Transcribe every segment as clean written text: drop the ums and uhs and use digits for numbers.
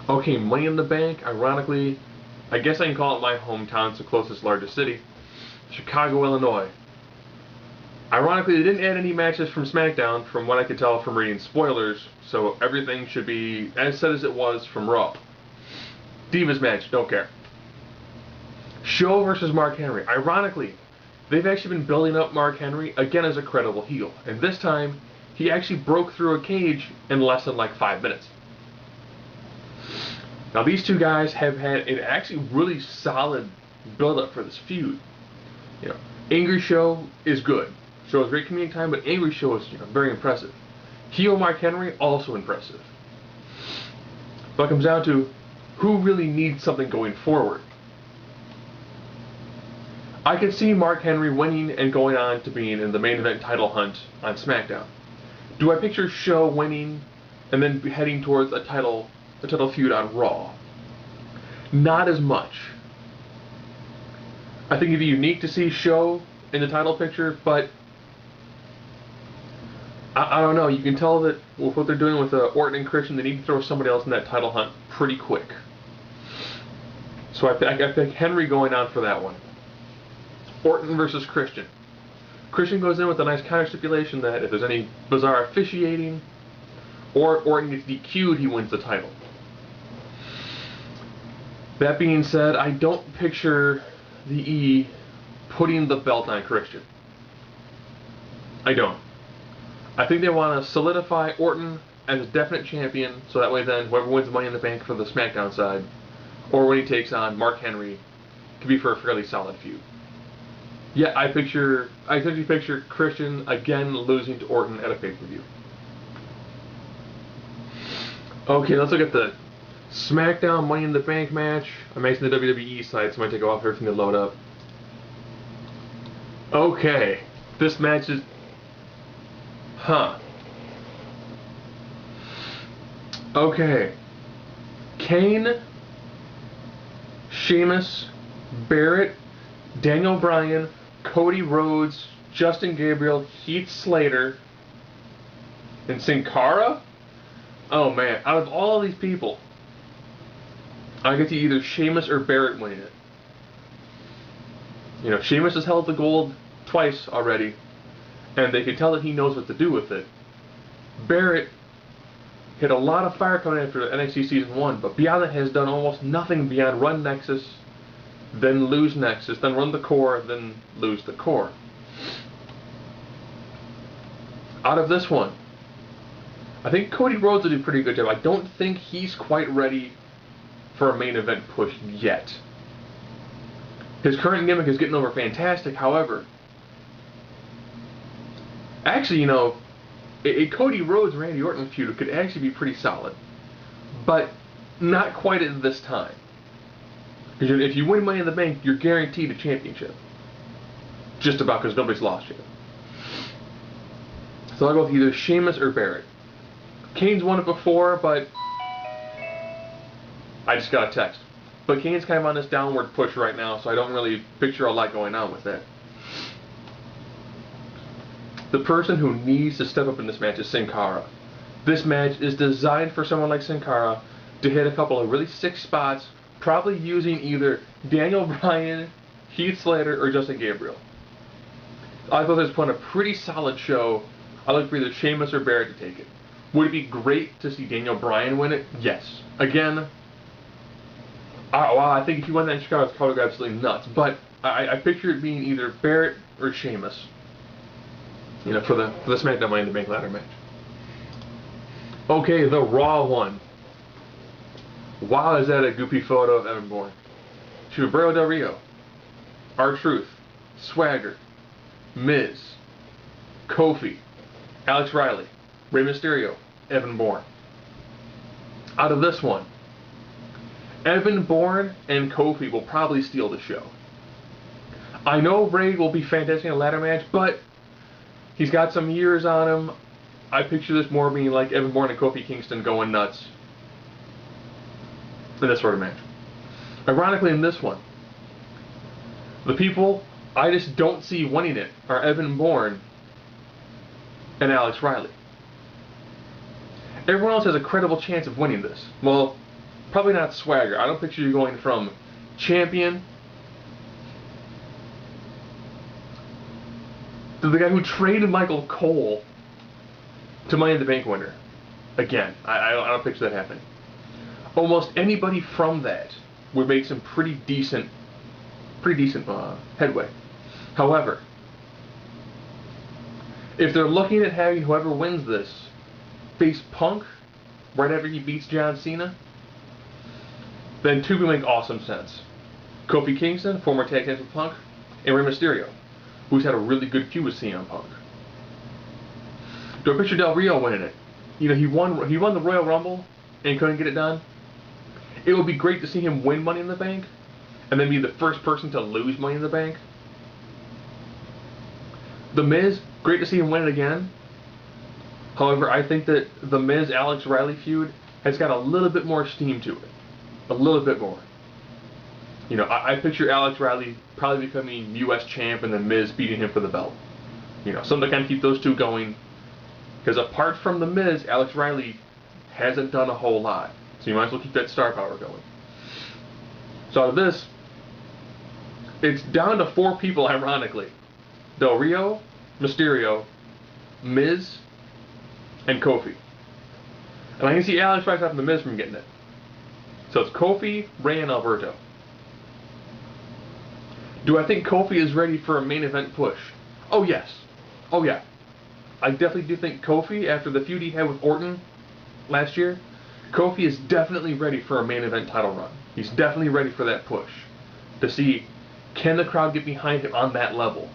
Okay, Money in the Bank, ironically, I guess I can call it my hometown, it's the closest largest city, Chicago, Illinois. Ironically, they didn't add any matches from SmackDown, from what I could tell from reading spoilers, so everything should be as said as it was from Raw. Divas match, don't care. Show versus Mark Henry. Ironically, they've actually been building up Mark Henry again as a credible heel, and this time he actually broke through a cage in less than like 5 minutes. Now these two guys have had an actually really solid build-up for this feud. You know, Angry Show is good. Show is great comedic time, but Angry Show is very impressive. Heel Mark Henry also impressive. But it comes down to who really needs something going forward. I could see Mark Henry winning and going on to being in the main event title hunt on SmackDown. Do I picture Show winning and then heading towards a title feud on Raw? Not as much. I think it'd be unique to see Show in the title picture, but I don't know. You can tell that with what they're doing with Orton and Christian, they need to throw somebody else in that title hunt pretty quick. So I pick Henry going on for that one. Orton versus Christian. Christian goes in with a nice counter stipulation that if there's any bizarre officiating or Orton gets DQ'd, he wins the title. That being said, I don't picture the E putting the belt on Christian. I don't. I think they want to solidify Orton as a definite champion, so that way then whoever wins Money in the Bank for the SmackDown side, or when he takes on Mark Henry, could be for a fairly solid feud. Yeah, I essentially picture Christian again losing to Orton at a pay-per-view. Okay, let's look at the SmackDown Money in the Bank match. I'm actually the WWE side, so I might take off everything to load up. Okay, this match is... Okay. Kane, Sheamus, Barrett, Daniel Bryan, Cody Rhodes, Justin Gabriel, Heath Slater, and Sin Cara? Oh man, out of all of these people, I get to either Sheamus or Barrett winning it. You know, Sheamus has held the gold twice already, and they can tell that he knows what to do with it. Barrett hit a lot of fire coming after NXT Season 1, but beyond that has done almost nothing beyond run Nexus, then lose Nexus, then run the core, then lose the core. Out of this one, I think Cody Rhodes will do a pretty good job. I don't think he's quite ready for a main event push yet. His current gimmick is getting over fantastic, however, actually, a Cody Rhodes-Randy Orton feud could actually be pretty solid, but not quite at this time. Because if you win Money in the Bank, you're guaranteed a championship. Just about, because nobody's lost yet. So I'll go with either Sheamus or Barrett. Kane's won it before, but I just got a text. But Kane's kind of on this downward push right now, so I don't really picture a lot going on with that. The person who needs to step up in this match is Sin Cara. This match is designed for someone like Sin Cara to hit a couple of really sick spots, probably using either Daniel Bryan, Heath Slater, or Justin Gabriel. I thought this put on a pretty solid show. I look for either Sheamus or Barrett to take it. Would it be great to see Daniel Bryan win it? Yes. Again, I think if he won that in Chicago, it's probably absolutely nuts. But I picture it being either Barrett or Sheamus. For the SmackDown Money in the Bank ladder match. Okay, the Raw one. Wow, is that a goopy photo of Evan Bourne? Chubero Del Rio, R-Truth, Swagger, Miz, Kofi, Alex Riley, Rey Mysterio, Evan Bourne. Out of this one, Evan Bourne and Kofi will probably steal the show. I know Rey will be fantastic in a ladder match, but he's got some years on him. I picture this more being like Evan Bourne and Kofi Kingston going nuts in this sort of match. Ironically, in this one, the people I just don't see winning it are Evan Bourne and Alex Riley. everyone else has a credible chance of winning this. Well, probably not Swagger. I don't picture you going from champion to the guy who traded Michael Cole to Money in the Bank winner. Again, I don't picture that happening. Almost anybody from that would make some pretty decent headway. However, if they're looking at having whoever wins this face Punk right after he beats John Cena, then two would make awesome sense. Kofi Kingston, former tag team with Punk, and Rey Mysterio, who's had a really good feud with CM Punk. Do I picture Del Rio winning it? You know, he won the Royal Rumble and couldn't get it done. It would be great to see him win Money in the Bank and then be the first person to lose Money in the Bank. The Miz, great to see him win it again. However, I think that the Miz-Alex Riley feud has got a little bit more steam to it. A little bit more. You know, I picture Alex Riley probably becoming U.S. champ and then Miz beating him for the belt. You know, something to kind of keep those two going. Because apart from the Miz, Alex Riley hasn't done a whole lot. So you might as well keep that star power going. So out of this, it's down to 4 people, ironically. Del Rio, Mysterio, Miz, and Kofi. And I can see Alex Riley stopping the Miz from getting it. So it's Kofi, Rey, and Alberto. Do I think Kofi is ready for a main event push? Oh yes. Oh yeah. I definitely do think Kofi, after the feud he had with Orton last year, Kofi is definitely ready for a main event title run. He's definitely ready for that push. To see, can the crowd get behind him on that level?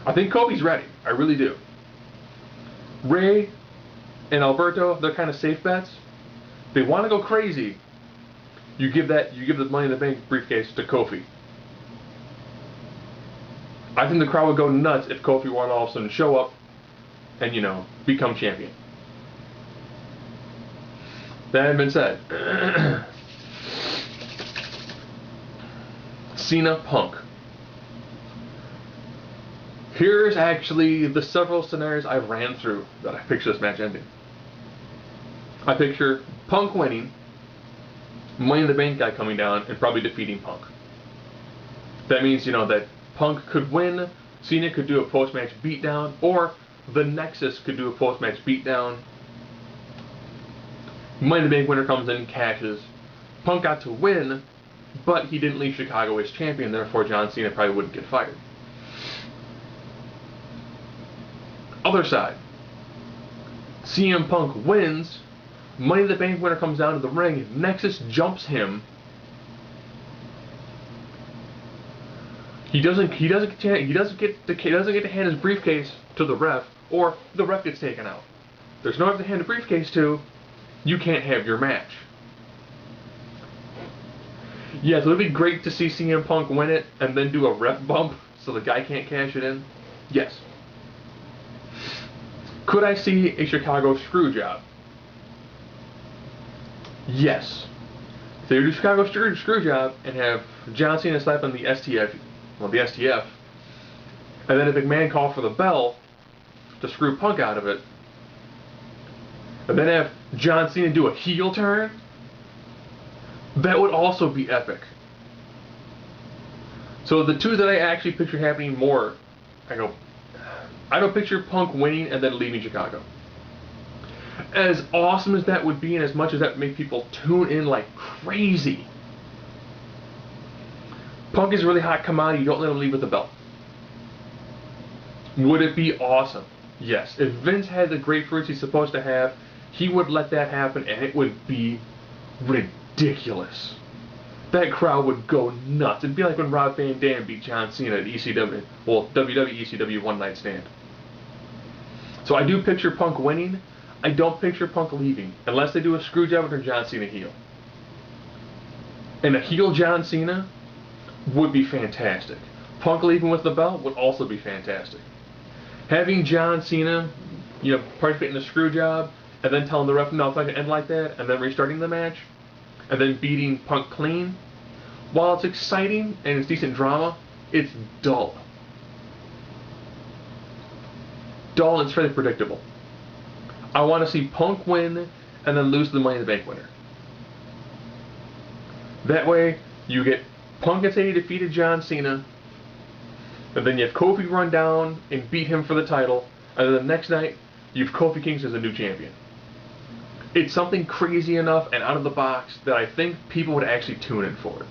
I think Kofi's ready. I really do. Rey and Alberto, they're kind of safe bets. They want to go crazy. You give the Money in the Bank briefcase to Kofi. I think the crowd would go nuts if Kofi were to all of a sudden show up and, you know, become champion. That having been said, Cena Punk. Here's actually the several scenarios I ran through that I picture this match ending. I picture Punk winning, Money in the Bank guy coming down and probably defeating Punk. That means, you know, that Punk could win, Cena could do a post-match beatdown, or the Nexus could do a post-match beatdown. Money in the Bank winner comes in, cashes. Punk got to win, but he didn't leave Chicago as champion, therefore John Cena probably wouldn't get fired. Other side, CM Punk wins, Money in the Bank winner comes down to the ring, Nexus jumps him. He doesn't get to hand his briefcase to the ref, or the ref gets taken out. There's no one to hand a briefcase to. You can't have your match. Yes, it would be great to see CM Punk win it and then do a ref bump so the guy can't cash it in. Yes. Could I see a Chicago screw job? Yes. If they do Chicago screw job and have John Cena slap on the STF, and then if McMahon call for the bell to screw Punk out of it, and then have John Cena do a heel turn, that would also be epic. So the two that I actually picture happening more, I don't picture Punk winning and then leaving Chicago. As awesome as that would be and as much as that would make people tune in like crazy, Punk is a really hot commodity, you don't let him leave with the belt. Would it be awesome? Yes. If Vince had the grapefruits he's supposed to have, he would let that happen and it would be ridiculous. That crowd would go nuts. It'd be like when Rob Van Dam beat John Cena at ECW, well, WWE ECW One Night Stand. So I do picture Punk winning. I don't picture Punk leaving, unless they do a screw job or John Cena heel. And a heel John Cena would be fantastic. Punk leaving with the belt would also be fantastic. Having John Cena, you know, participate in the screw job, and then telling the ref, no, it's not going to end like that, and then restarting the match, and then beating Punk clean, while it's exciting and it's decent drama, it's dull. Dull and it's fairly predictable. I want to see Punk win and then lose to the Money in the Bank winner. That way, you get Punk and say he defeated John Cena, and then you have Kofi run down and beat him for the title, and then the next night, you have Kofi Kingston as a new champion. It's something crazy enough and out of the box that I think people would actually tune in for it.